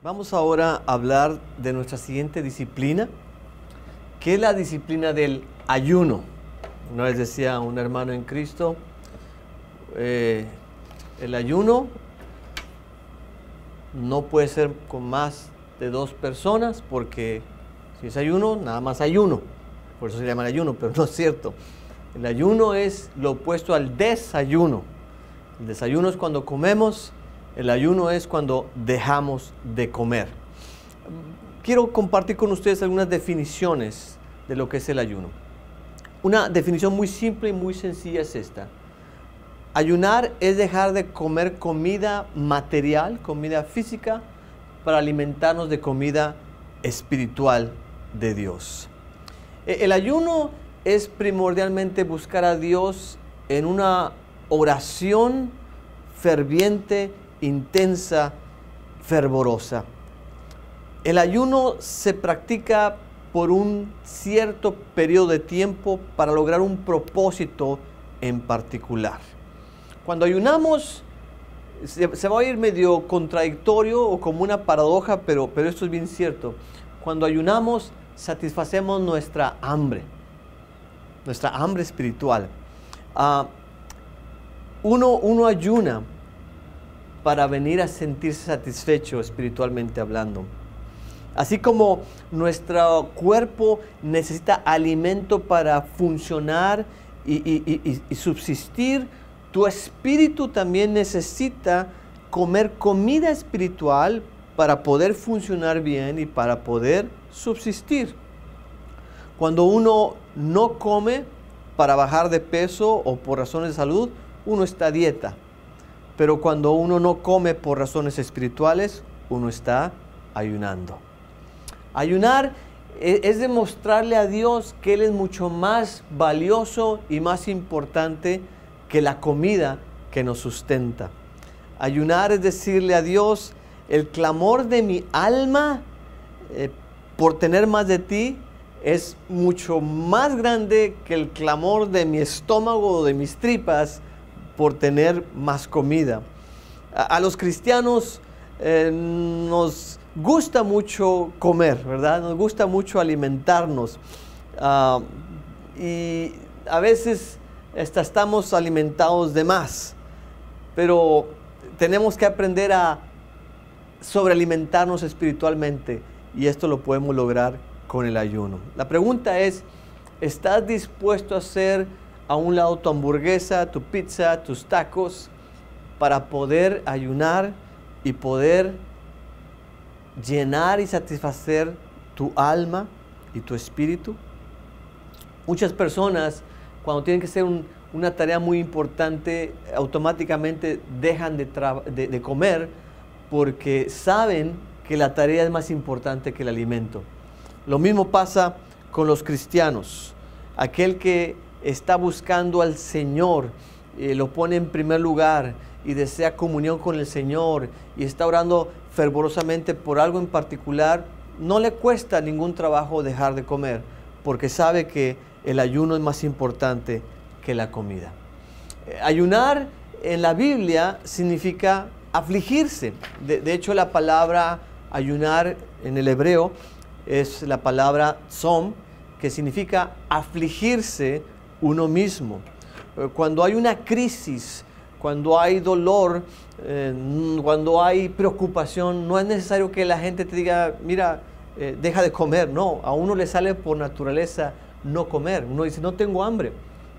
Vamos ahora a hablar de nuestra siguiente disciplina, que es la disciplina del ayuno. Una vez decía un hermano en Cristo, el ayuno no puede ser con más de 2 personas, porque si es ayuno, nada más hay uno. Por eso se llama ayuno, pero no es cierto. El ayuno es lo opuesto al desayuno. El desayuno es cuando comemos. El ayuno es cuando dejamos de comer. Quiero compartir con ustedes algunas definiciones de lo que es el ayuno. Una definición muy simple y muy sencilla es esta. Ayunar es dejar de comer comida material, comida física, para alimentarnos de comida espiritual de Dios. El ayuno es primordialmente buscar a Dios en una oración ferviente, intensa, fervorosa. El ayuno se practica por un cierto periodo de tiempo para lograr un propósito en particular. Cuando ayunamos, se va a oír medio contradictorio o como una paradoja, pero esto es bien cierto. Cuando ayunamos, satisfacemos nuestra hambre espiritual. Uno ayuna para venir a sentirse satisfecho espiritualmente hablando. Así como nuestro cuerpo necesita alimento para funcionar y subsistir, tu espíritu también necesita comer comida espiritual para poder funcionar bien y para poder subsistir. Cuando uno no come para bajar de peso o por razones de salud, uno está a dieta. Pero cuando uno no come por razones espirituales, uno está ayunando. Ayunar es demostrarle a Dios que Él es mucho más valioso y más importante que la comida que nos sustenta. Ayunar es decirle a Dios, el clamor de mi alma por tener más de ti es mucho más grande que el clamor de mi estómago o de mis tripas por tener más comida. A los cristianos nos gusta mucho comer, ¿verdad? Nos gusta mucho alimentarnos. Y a veces estamos alimentados de más. Pero tenemos que aprender a sobrealimentarnos espiritualmente. Y esto lo podemos lograr con el ayuno. La pregunta es, ¿estás dispuesto a hacer a un lado tu hamburguesa, tu pizza, tus tacos, para poder ayunar y poder llenar y satisfacer tu alma y tu espíritu? Muchas personas, cuando tienen que hacer una tarea muy importante, automáticamente dejan de comer porque saben que la tarea es más importante que el alimento. Lo mismo pasa con los cristianos. Aquel que está buscando al Señor, lo pone en primer lugar y desea comunión con el Señor y está orando fervorosamente por algo en particular, no le cuesta ningún trabajo dejar de comer, porque sabe que el ayuno es más importante que la comida. Ayunar en la Biblia significa afligirse. De hecho, la palabra ayunar en el hebreo es la palabra tzom, que significa afligirse uno mismo. Cuando hay una crisis, cuando hay dolor, cuando hay preocupación, no es necesario que la gente te diga, mira, deja de comer. No, a uno le sale por naturaleza no comer. Uno dice, no tengo hambre.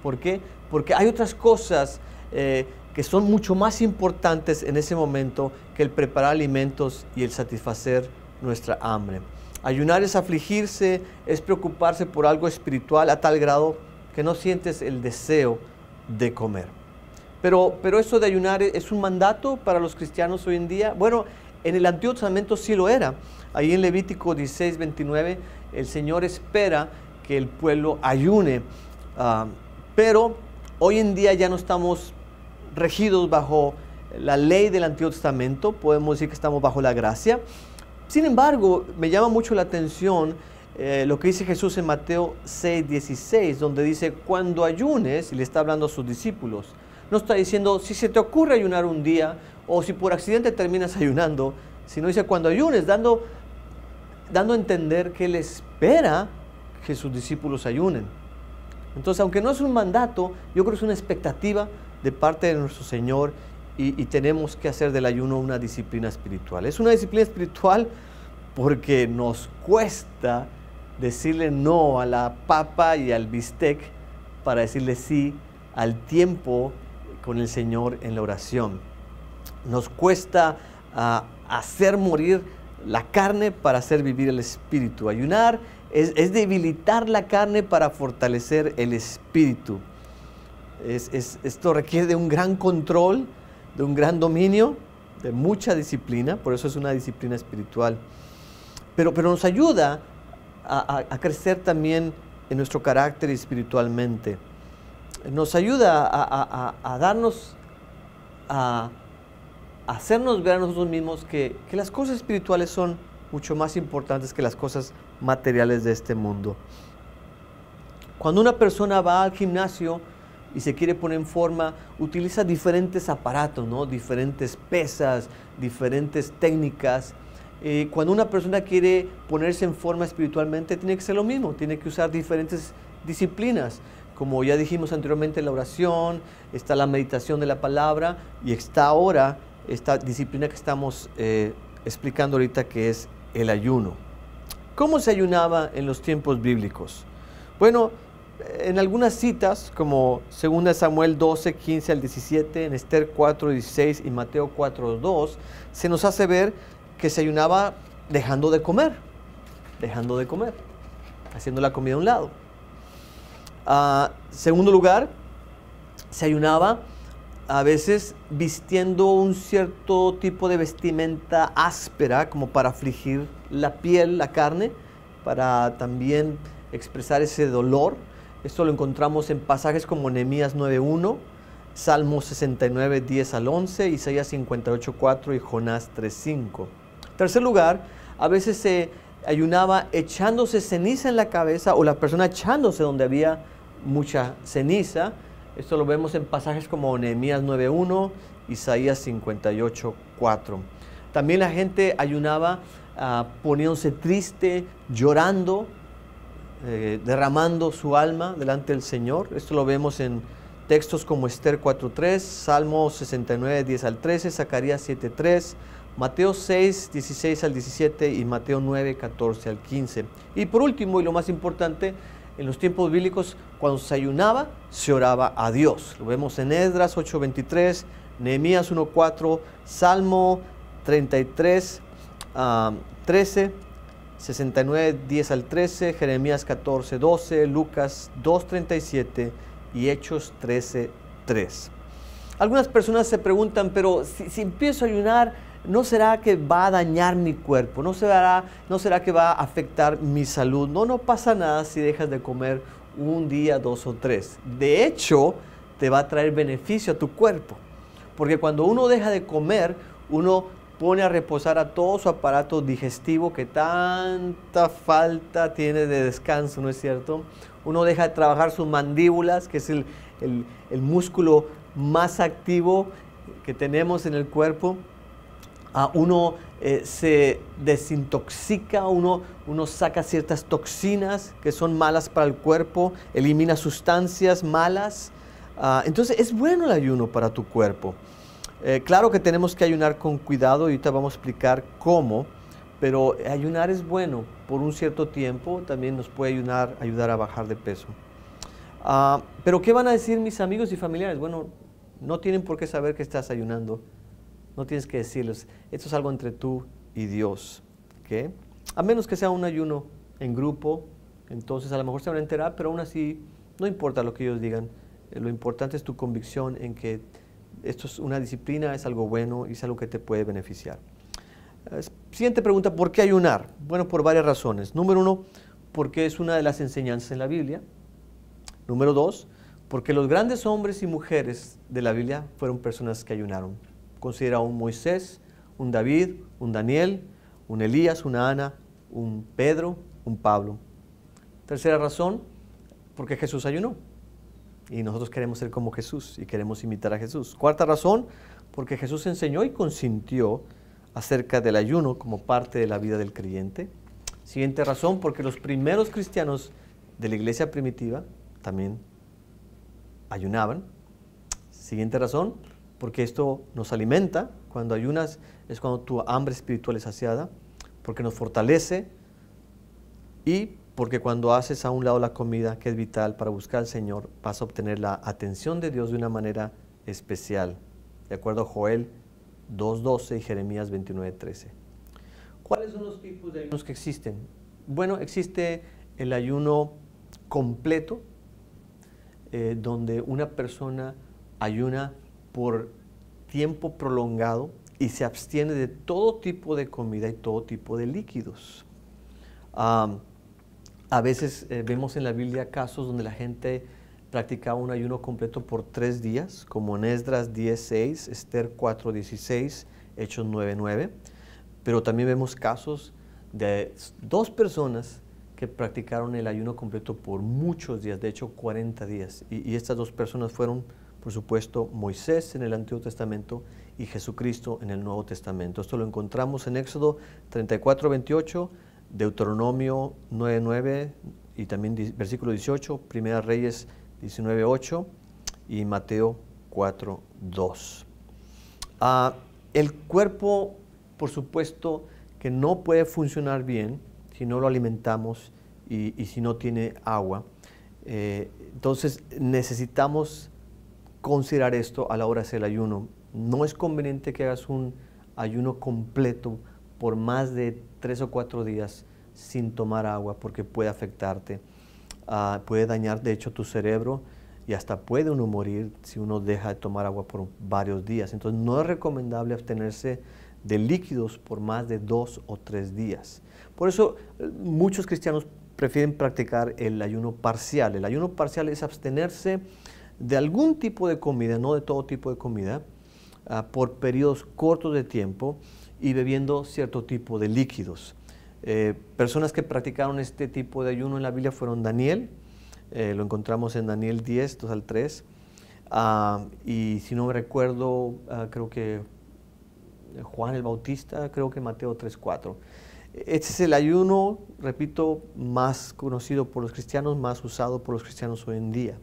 ¿Por qué? Porque hay otras cosas que son mucho más importantes en ese momento que el preparar alimentos y el satisfacer nuestra hambre. Ayunar es afligirse, es preocuparse por algo espiritual a tal grado que no sientes el deseo de comer. Pero esto de ayunar es un mandato para los cristianos hoy en día. Bueno, en el Antiguo Testamento sí lo era. Ahí en Levítico 16:29 el Señor espera que el pueblo ayune. Pero hoy en día ya no estamos regidos bajo la ley del Antiguo Testamento. Podemos decir que estamos bajo la gracia. Sin embargo, me llama mucho la atención lo que dice Jesús en Mateo 6:16, donde dice, cuando ayunes, y le está hablando a sus discípulos, no está diciendo, si se te ocurre ayunar un día, o si por accidente terminas ayunando, sino dice cuando ayunes, dando a entender que Él espera que sus discípulos ayunen. Entonces, aunque no es un mandato, yo creo que es una expectativa de parte de nuestro Señor y tenemos que hacer del ayuno una disciplina espiritual. Es una disciplina espiritual porque nos cuesta decirle no a la papa y al bistec para decirle sí al tiempo con el Señor en la oración. Nos cuesta hacer morir la carne para hacer vivir el espíritu. Ayunar es debilitar la carne para fortalecer el espíritu. Esto requiere de un gran control, de un gran dominio, de mucha disciplina, por eso es una disciplina espiritual. Pero nos ayuda a crecer también en nuestro carácter espiritualmente. Nos ayuda a darnos, a hacernos ver a nosotros mismos que las cosas espirituales son mucho más importantes que las cosas materiales de este mundo. Cuando una persona va al gimnasio y se quiere poner en forma, utiliza diferentes aparatos, ¿no? Diferentes pesas, diferentes técnicas. Cuando una persona quiere ponerse en forma espiritualmente, tiene que ser lo mismo, tiene que usar diferentes disciplinas. Como ya dijimos anteriormente, la oración, está la meditación de la palabra y está ahora esta disciplina que estamos explicando ahorita, que es el ayuno. ¿Cómo se ayunaba en los tiempos bíblicos? Bueno, en algunas citas, como 2 Samuel 12, 15 al 17, en Esther 4, 16 y Mateo 4, 2, se nos hace ver que se ayunaba dejando de comer, haciendo la comida a un lado. Segundo lugar, se ayunaba a veces vistiendo un cierto tipo de vestimenta áspera, como para afligir la piel, la carne, para también expresar ese dolor. Esto lo encontramos en pasajes como Nehemías 9:1, Salmo 69, 10 al 11, Isaías 58, 4 y Jonás 3:5. Tercer lugar, a veces se ayunaba echándose ceniza en la cabeza o la persona echándose donde había mucha ceniza. Esto lo vemos en pasajes como Nehemías 9:1, Isaías 58, 4. También la gente ayunaba poniéndose triste, llorando, derramando su alma delante del Señor. Esto lo vemos en textos como Esther 4:3, Salmo 69, 10 al 13, Zacarías 7:3, Mateo 6, 16 al 17 y Mateo 9, 14 al 15. Y por último, y lo más importante, en los tiempos bíblicos, cuando se ayunaba, se oraba a Dios. Lo vemos en Esdras 8:23, Nehemías 1:4, Salmo 33, 13, 69, 10 al 13, Jeremías 14:12, Lucas 2:37 y Hechos 13:3. Algunas personas se preguntan, pero si empiezo a ayunar, ¿no será que va a dañar mi cuerpo? ¿No será que va a afectar mi salud? No pasa nada si dejas de comer un día, 2 o 3. De hecho, te va a traer beneficio a tu cuerpo. Porque cuando uno deja de comer, uno pone a reposar a todo su aparato digestivo que tanta falta tiene de descanso, ¿no es cierto? Uno deja de trabajar sus mandíbulas, que es el músculo más activo que tenemos en el cuerpo. Uno se desintoxica, uno saca ciertas toxinas que son malas para el cuerpo, elimina sustancias malas. Entonces es bueno el ayuno para tu cuerpo. Claro que tenemos que ayunar con cuidado y ahorita vamos a explicar cómo, pero ayunar es bueno por un cierto tiempo, también nos puede ayudar a bajar de peso. Pero ¿qué van a decir mis amigos y familiares? Bueno, no tienen por qué saber que estás ayunando. No tienes que decirles, esto es algo entre tú y Dios, ¿okay? A menos que sea un ayuno en grupo, entonces a lo mejor se van a enterar, pero aún así no importa lo que ellos digan. Lo importante es tu convicción en que esto es una disciplina, es algo bueno y es algo que te puede beneficiar. Siguiente pregunta, ¿por qué ayunar? Bueno, por varias razones. Número 1, porque es una de las enseñanzas en la Biblia. Número 2, porque los grandes hombres y mujeres de la Biblia fueron personas que ayunaron. Considera un Moisés, un David, un Daniel, un Elías, una Ana, un Pedro, un Pablo. Tercera razón, porque Jesús ayunó. Y nosotros queremos ser como Jesús y queremos imitar a Jesús. Cuarta razón, porque Jesús enseñó y consintió acerca del ayuno como parte de la vida del creyente. Siguiente razón, porque los primeros cristianos de la iglesia primitiva también ayunaban. Siguiente razón, porque esto nos alimenta. Cuando ayunas es cuando tu hambre espiritual es saciada, porque nos fortalece y porque cuando haces a un lado la comida, que es vital para buscar al Señor, vas a obtener la atención de Dios de una manera especial, de acuerdo a Joel 2:12 y Jeremías 29:13. ¿Cuáles son los tipos de ayunos que existen? Bueno, existe el ayuno completo, donde una persona ayuna por tiempo prolongado y se abstiene de todo tipo de comida y todo tipo de líquidos. A veces vemos en la Biblia casos donde la gente practicaba un ayuno completo por 3 días, como en Esdras 10:6, Esther 4:16, Hechos 9:9. Pero también vemos casos de 2 personas que practicaron el ayuno completo por muchos días, de hecho 40 días. Y estas 2 personas fueron, por supuesto, Moisés en el Antiguo Testamento y Jesucristo en el Nuevo Testamento. Esto lo encontramos en Éxodo 34:28, Deuteronomio 9:9 y también versículo 18, Primera Reyes 19:8 y Mateo 4:2. El cuerpo, por supuesto, que no puede funcionar bien si no lo alimentamos y si no tiene agua. Entonces necesitamos considerar esto a la hora de hacer el ayuno. No es conveniente que hagas un ayuno completo por más de 3 o 4 días sin tomar agua, porque puede afectarte, puede dañar de hecho tu cerebro y hasta puede uno morir si uno deja de tomar agua por varios días. Entonces no es recomendable abstenerse de líquidos por más de 2 o 3 días. Por eso muchos cristianos prefieren practicar el ayuno parcial. El ayuno parcial es abstenerse de algún tipo de comida, no de todo tipo de comida, por periodos cortos de tiempo y bebiendo cierto tipo de líquidos. Personas que practicaron este tipo de ayuno en la Biblia fueron Daniel, lo encontramos en Daniel 10, 2 al 3, y si no me recuerdo, creo que Juan el Bautista, creo que Mateo 3:4. Este es el ayuno, repito, más conocido por los cristianos, más usado por los cristianos hoy en día.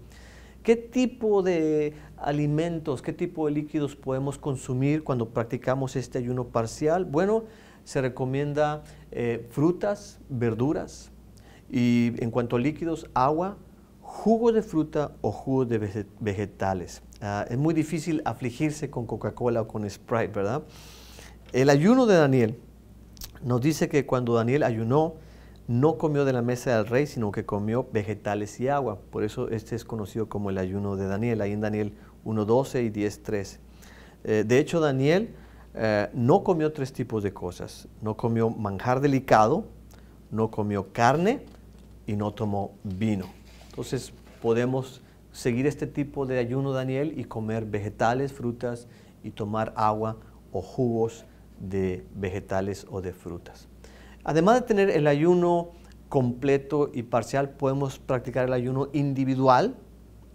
¿Qué tipo de alimentos, qué tipo de líquidos podemos consumir cuando practicamos este ayuno parcial? Bueno, se recomienda frutas, verduras y en cuanto a líquidos, agua, jugos de fruta o jugos de vegetales. Es muy difícil afligirse con Coca-Cola o con Sprite, ¿verdad? El ayuno de Daniel nos dice que cuando Daniel ayunó, no comió de la mesa del rey, sino que comió vegetales y agua. Por eso este es conocido como el ayuno de Daniel, ahí en Daniel 1:12 y 10:13. De hecho, Daniel no comió 3 tipos de cosas. No comió manjar delicado, no comió carne y no tomó vino. Entonces podemos seguir este tipo de ayuno de Daniel y comer vegetales, frutas y tomar agua o jugos de vegetales o de frutas. Además de tener el ayuno completo y parcial, podemos practicar el ayuno individual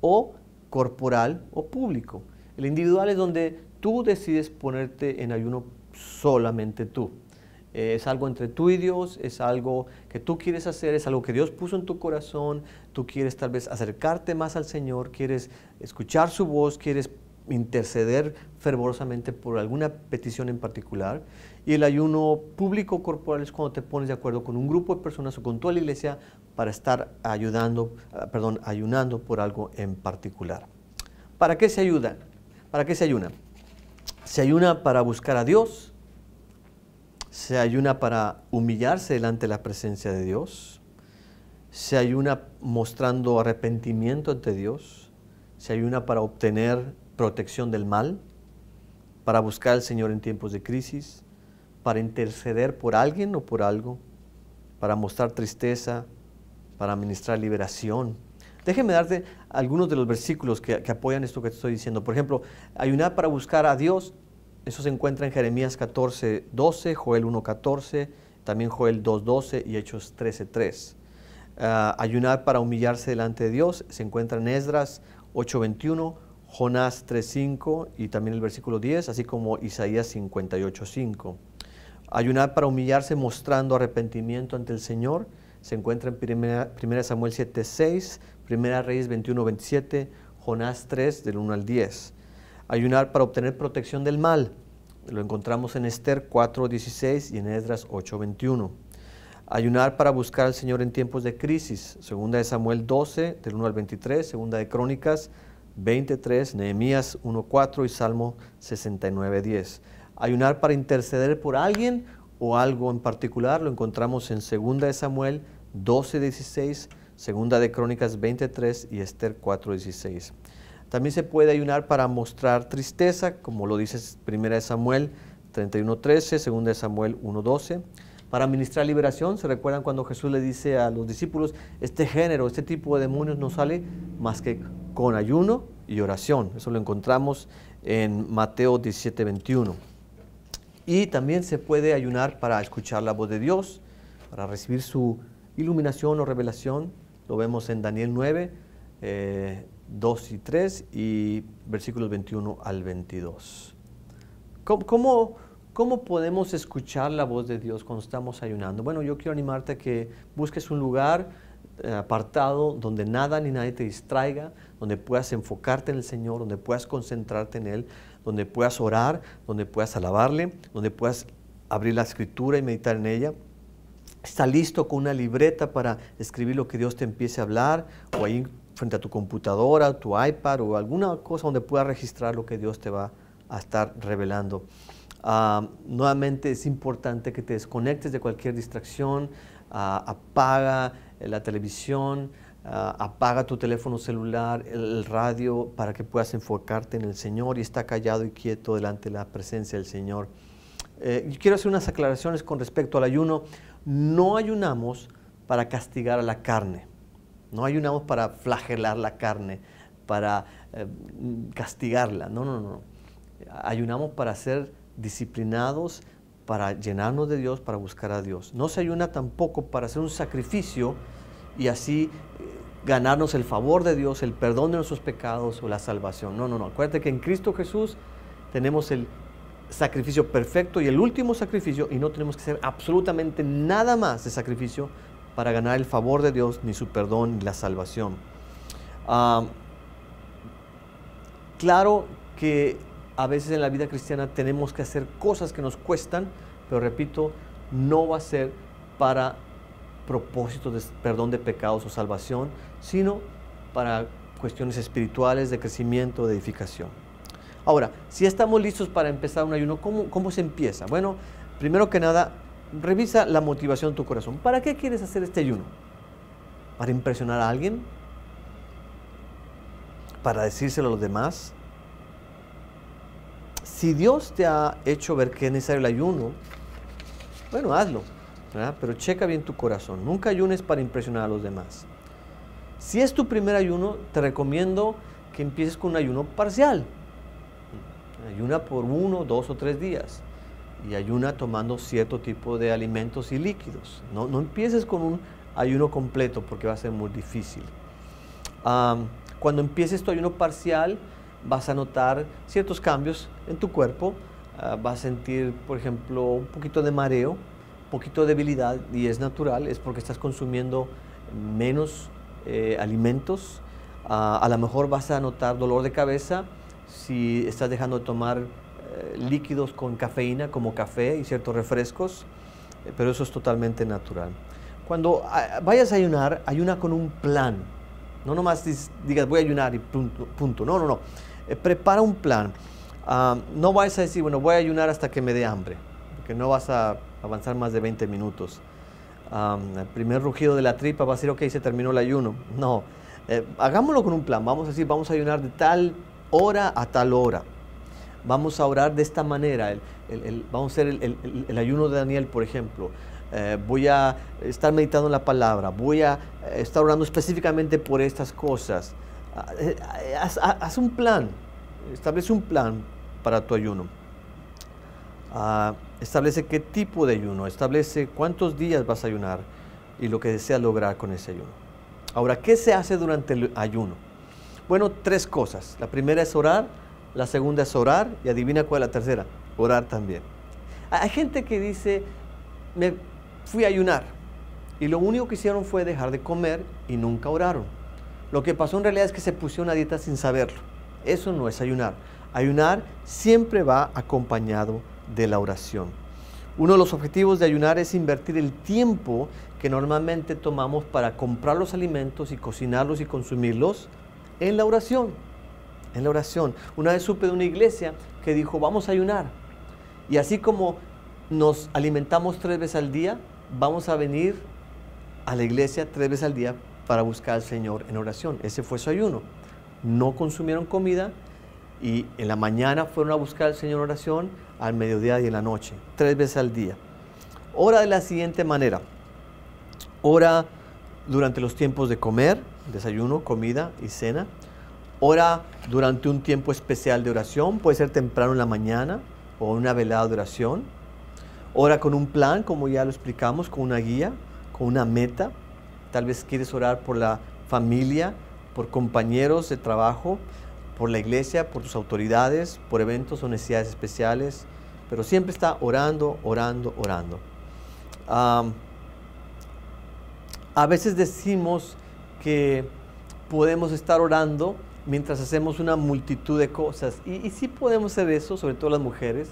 o corporal o público. El individual es donde tú decides ponerte en ayuno solamente tú. Es algo entre tú y Dios, es algo que tú quieres hacer, es algo que Dios puso en tu corazón, tú quieres tal vez acercarte más al Señor, quieres escuchar su voz, quieres interceder fervorosamente por alguna petición en particular. Y el ayuno público corporal es cuando te pones de acuerdo con un grupo de personas o con toda la iglesia para estar ayunando por algo en particular. ¿Para qué se ayuda? ¿Para qué se ayuna? Se ayuna para buscar a Dios, se ayuna para humillarse delante de la presencia de Dios, se ayuna mostrando arrepentimiento ante Dios, se ayuna para obtener protección del mal, para buscar al Señor en tiempos de crisis, para interceder por alguien o por algo, para mostrar tristeza, para ministrar liberación. Déjeme darte algunos de los versículos que apoyan esto que te estoy diciendo. Por ejemplo, ayunar para buscar a Dios, eso se encuentra en Jeremías 14:12, Joel 1:14, también Joel 2:12 y Hechos 13:3. Ayunar para humillarse delante de Dios se encuentra en Esdras 8:21, Jonás 3:5 y también el versículo 10, así como Isaías 58:5. Ayunar para humillarse mostrando arrepentimiento ante el Señor. Se encuentra en 1 Samuel 7:6, 1 Reyes 21:27, Jonás 3, del 1 al 10. Ayunar para obtener protección del mal. Lo encontramos en Esther 4:16 y en Esdras 8:21. Ayunar para buscar al Señor en tiempos de crisis. 2 Samuel 12, del 1 al 23, 2 de Crónicas 23, Nehemías 1:4 y Salmo 69:10. Ayunar para interceder por alguien o algo en particular. Lo encontramos en 2 Samuel 12:16, 2 de Crónicas 23 y Esther 4:16. También se puede ayunar para mostrar tristeza, como lo dice 1 Samuel 31:13, 2 Samuel 1:12. Para ministrar liberación, ¿se recuerdan cuando Jesús le dice a los discípulos, este tipo de demonios no sale más que con ayuno y oración? Eso lo encontramos en Mateo 17:21. Y también se puede ayunar para escuchar la voz de Dios, para recibir su iluminación o revelación. Lo vemos en Daniel 9, 2 y 3 y versículos 21 al 22. ¿Cómo podemos escuchar la voz de Dios cuando estamos ayunando? Bueno, yo quiero animarte a que busques un lugar apartado donde nada ni nadie te distraiga, donde puedas enfocarte en el Señor, donde puedas concentrarte en Él, donde puedas orar, donde puedas alabarle, donde puedas abrir la Escritura y meditar en ella. Está listo con una libreta para escribir lo que Dios te empiece a hablar, o ahí frente a tu computadora, tu iPad o alguna cosa donde puedas registrar lo que Dios te va a estar revelando. Nuevamente es importante que te desconectes de cualquier distracción, apaga la televisión, apaga tu teléfono celular, el radio, para que puedas enfocarte en el Señor y estar callado y quieto delante de la presencia del Señor. Quiero hacer unas aclaraciones con respecto al ayuno. No ayunamos para castigar a la carne, no ayunamos para flagelar la carne, para castigarla, no. Ayunamos para ser disciplinados, para llenarnos de Dios, para buscar a Dios. No se ayuna tampoco para hacer un sacrificio y así ganarnos el favor de Dios, el perdón de nuestros pecados o la salvación. No. Acuérdate que en Cristo Jesús tenemos el sacrificio perfecto y el último sacrificio, y no tenemos que hacer absolutamente nada más de sacrificio para ganar el favor de Dios, ni su perdón, ni la salvación. Claro que a veces en la vida cristiana tenemos que hacer cosas que nos cuestan, pero repito, no va a ser para propósitos de perdón de pecados o salvación, sino para cuestiones espirituales, de crecimiento, de edificación. Ahora, si estamos listos para empezar un ayuno, ¿cómo se empieza? Bueno, primero que nada, revisa la motivación de tu corazón. ¿Para qué quieres hacer este ayuno? ¿Para impresionar a alguien? ¿Para decírselo a los demás? Si Dios te ha hecho ver que es necesario el ayuno, bueno, hazlo, ¿verdad? Pero checa bien tu corazón. Nunca ayunes para impresionar a los demás. Si es tu primer ayuno, te recomiendo que empieces con un ayuno parcial. Ayuna por 1, 2 o 3 días y ayuna tomando cierto tipo de alimentos y líquidos. No empieces con un ayuno completo porque va a ser muy difícil. Cuando empieces tu ayuno parcial, vas a notar ciertos cambios en tu cuerpo. Vas a sentir, por ejemplo, un poquito de mareo, un poquito de debilidad, y es natural, es porque estás consumiendo menos alimentos. A lo mejor vas a notar dolor de cabeza si estás dejando de tomar líquidos con cafeína, como café y ciertos refrescos, pero eso es totalmente natural. Cuando vayas a ayunar, ayuna con un plan. No nomás digas voy a ayunar y punto. No. Prepara un plan. No vayas a decir, bueno, voy a ayunar hasta que me dé hambre, porque no vas a avanzar más de 20 minutos. El primer rugido de la tripa va a decir, ok, se terminó el ayuno. No, hagámoslo con un plan. Vamos a decir, vamos a ayunar de tal hora a tal hora. Vamos a orar de esta manera. Vamos a hacer el ayuno de Daniel, por ejemplo. Voy a estar meditando en la palabra. Voy a estar orando específicamente por estas cosas. Haz un plan. Establece un plan para tu ayuno. Establece qué tipo de ayuno. Establece cuántos días vas a ayunar y lo que deseas lograr con ese ayuno. Ahora, ¿qué se hace durante el ayuno? Bueno, 3 cosas. La primera es orar, la segunda es orar, y adivina cuál es la tercera, orar también. Hay gente que dice, me fui a ayunar y lo único que hicieron fue dejar de comer y nunca oraron. Lo que pasó en realidad es que se pusieron a dieta sin saberlo. Eso no es ayunar. Ayunar siempre va acompañado de la oración. Uno de los objetivos de ayunar es invertir el tiempo que normalmente tomamos para comprar los alimentos y cocinarlos y consumirlos en la oración. En la oración. Una vez supe de una iglesia que dijo, vamos a ayunar. Y así como nos alimentamos 3 veces al día, vamos a venir a la iglesia 3 veces al día para buscar al Señor en oración. Ese fue su ayuno. No consumieron comida y en la mañana fueron a buscar al Señor en oración, al mediodía y en la noche, 3 veces al día. Ora de la siguiente manera. Ora durante los tiempos de comer, desayuno, comida y cena. Ora durante un tiempo especial de oración, puede ser temprano en la mañana o una velada de oración. Ora con un plan, como ya lo explicamos, con una guía, con una meta. Tal vez quieres orar por la familia, por compañeros de trabajo, por la iglesia, por tus autoridades, por eventos o necesidades especiales, pero siempre está orando, orando, orando. A veces decimos que podemos estar orando mientras hacemos una multitud de cosas, y sí podemos hacer eso, sobre todo las mujeres,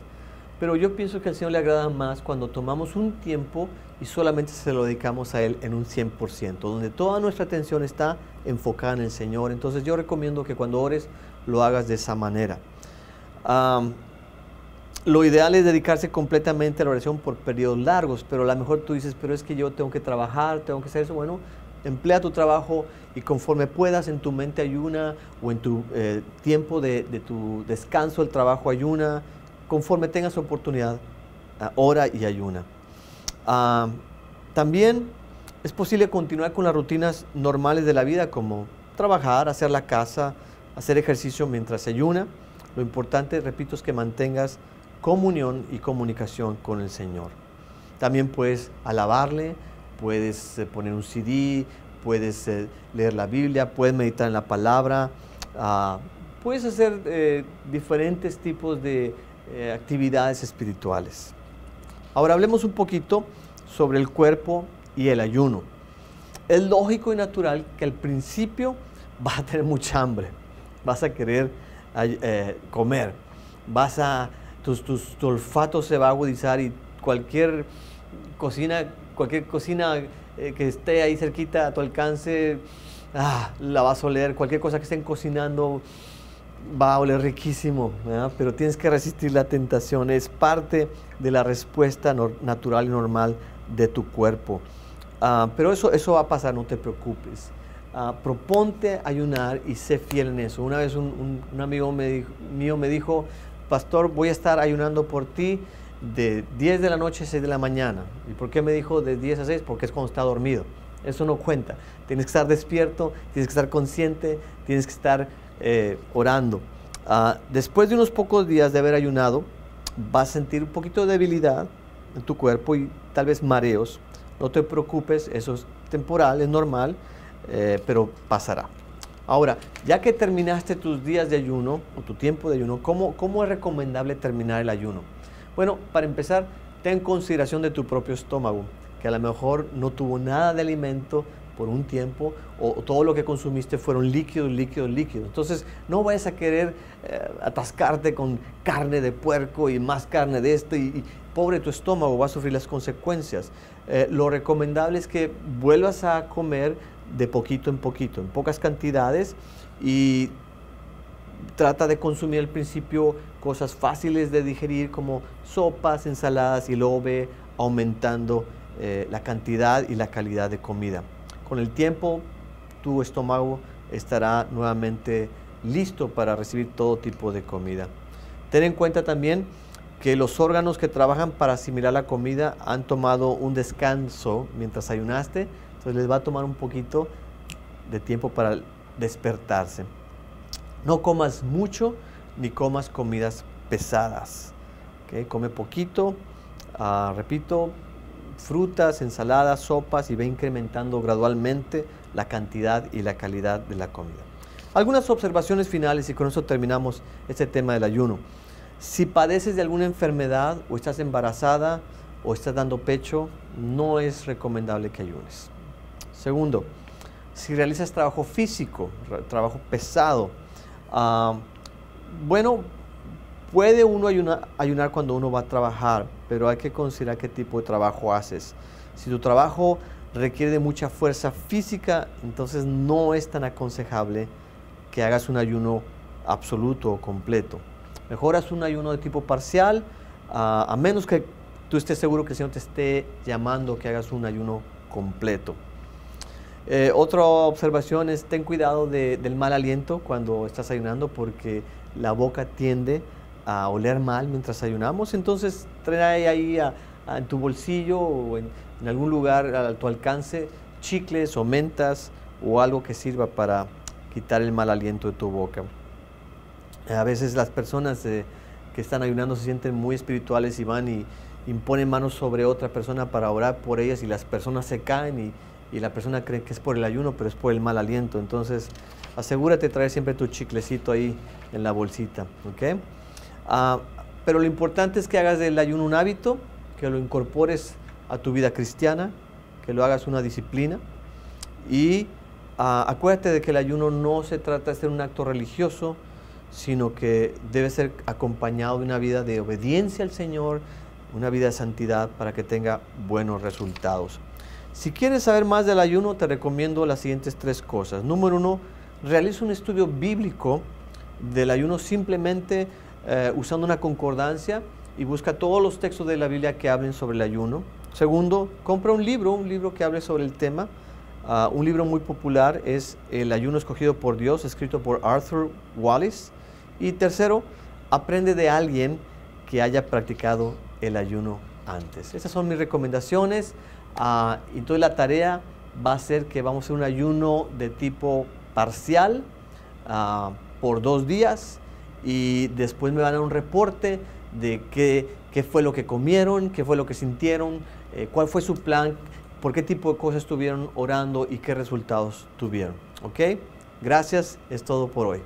pero yo pienso que al Señor le agrada más cuando tomamos un tiempo y solamente se lo dedicamos a Él en un 100%, donde toda nuestra atención está enfocada en el Señor. Entonces yo recomiendo que cuando ores lo hagas de esa manera. Lo ideal es dedicarse completamente a la oración por periodos largos, pero a lo mejor tú dices, pero es que yo tengo que trabajar, tengo que hacer eso. Bueno, emplea tu trabajo y conforme puedas en tu mente ayuna, o en tu tiempo de tu descanso del trabajo ayuna, conforme tengas oportunidad, ora y ayuna. También es posible continuar con las rutinas normales de la vida, como trabajar, hacer la casa, hacer ejercicio mientras se ayuna. Lo importante, repito, es que mantengas comunión y comunicación con el Señor. También puedes alabarle, puedes poner un CD, puedes leer la Biblia, puedes meditar en la palabra, puedes hacer diferentes tipos de actividades espirituales. Ahora hablemos un poquito sobre el cuerpo y el ayuno. Es lógico y natural que al principio vas a tener mucha hambre, vas a querer comer, tu olfato se va a agudizar y cualquier cocina que esté ahí cerquita a tu alcance, la vas a oler. Cualquier cosa que estén cocinando va a oler riquísimo, ¿verdad? Pero tienes que resistir la tentación. Es parte de la respuesta natural y normal de tu cuerpo. Pero eso va a pasar, no te preocupes. Proponte ayunar y sé fiel en eso. Una vez un amigo mío me dijo, pastor, voy a estar ayunando por ti de 10 de la noche a 6 de la mañana. ¿Y por qué me dijo de 10 a 6? Porque es cuando está dormido. Eso no cuenta. Tienes que estar despierto, tienes que estar consciente, tienes que estar orando. Después de unos pocos días de haber ayunado, vas a sentir un poquito de debilidad en tu cuerpo y tal vez mareos. No te preocupes, eso es temporal, es normal, pero pasará. Ahora, ya que terminaste tus días de ayuno o tu tiempo de ayuno, ¿cómo es recomendable terminar el ayuno? Bueno, para empezar, ten consideración de tu propio estómago, que a lo mejor no tuvo nada de alimento por un tiempo, o todo lo que consumiste fueron líquidos. Entonces, no vayas a querer atascarte con carne de puerco y más carne de esto, y pobre tu estómago, va a sufrir las consecuencias. Lo recomendable es que vuelvas a comer de poquito en poquito, en pocas cantidades, y trata de consumir al principio cosas fáciles de digerir como sopas, ensaladas, y luego ve aumentando la cantidad y la calidad de comida. Con el tiempo, tu estómago estará nuevamente listo para recibir todo tipo de comida. Ten en cuenta también que los órganos que trabajan para asimilar la comida han tomado un descanso mientras ayunaste, entonces les va a tomar un poquito de tiempo para despertarse. No comas mucho ni comas comidas pesadas. ¿Okay? Come poquito, repito, frutas, ensaladas, sopas, y ve incrementando gradualmente la cantidad y la calidad de la comida. Algunas observaciones finales y con eso terminamos este tema del ayuno. Si padeces de alguna enfermedad o estás embarazada o estás dando pecho, no es recomendable que ayunes. Segundo, si realizas trabajo físico, trabajo pesado, bueno, puede uno ayunar cuando uno va a trabajar, pero hay que considerar qué tipo de trabajo haces. Si tu trabajo requiere de mucha fuerza física, entonces no es tan aconsejable que hagas un ayuno absoluto o completo. Mejor haz un ayuno de tipo parcial, a menos que tú estés seguro que el Señor te esté llamando que hagas un ayuno completo. Otra observación es ten cuidado del mal aliento cuando estás ayunando, porque la boca tiende a oler mal mientras ayunamos. Entonces trae ahí en tu bolsillo o en algún lugar a tu alcance chicles o mentas o algo que sirva para quitar el mal aliento de tu boca. A veces las personas que están ayunando se sienten muy espirituales y van y imponen manos sobre otra persona para orar por ellas, y las personas se caen y la persona cree que es por el ayuno, pero es por el mal aliento. Entonces asegúrate de traer siempre tu chiclecito ahí en la bolsita, ¿ok? Pero lo importante es que hagas del ayuno un hábito, que lo incorpores a tu vida cristiana, que lo hagas una disciplina, y acuérdate de que el ayuno no se trata de ser un acto religioso, sino que debe ser acompañado de una vida de obediencia al Señor, una vida de santidad para que tenga buenos resultados. Si quieres saber más del ayuno, te recomiendo las siguientes 3 cosas. Número 1, realiza un estudio bíblico del ayuno simplemente usando una concordancia y busca todos los textos de la Biblia que hablen sobre el ayuno. Segundo, compra un libro que hable sobre el tema. Un libro muy popular es El ayuno escogido por Dios, escrito por Arthur Wallis. Y tercero, aprende de alguien que haya practicado el ayuno antes. Esas son mis recomendaciones. Entonces la tarea va a ser que vamos a hacer un ayuno de tipo parcial por 2 días, y después me van a dar un reporte de qué fue lo que comieron, qué fue lo que sintieron, cuál fue su plan, por qué tipo de cosas estuvieron orando y qué resultados tuvieron. ¿Ok? Gracias, es todo por hoy.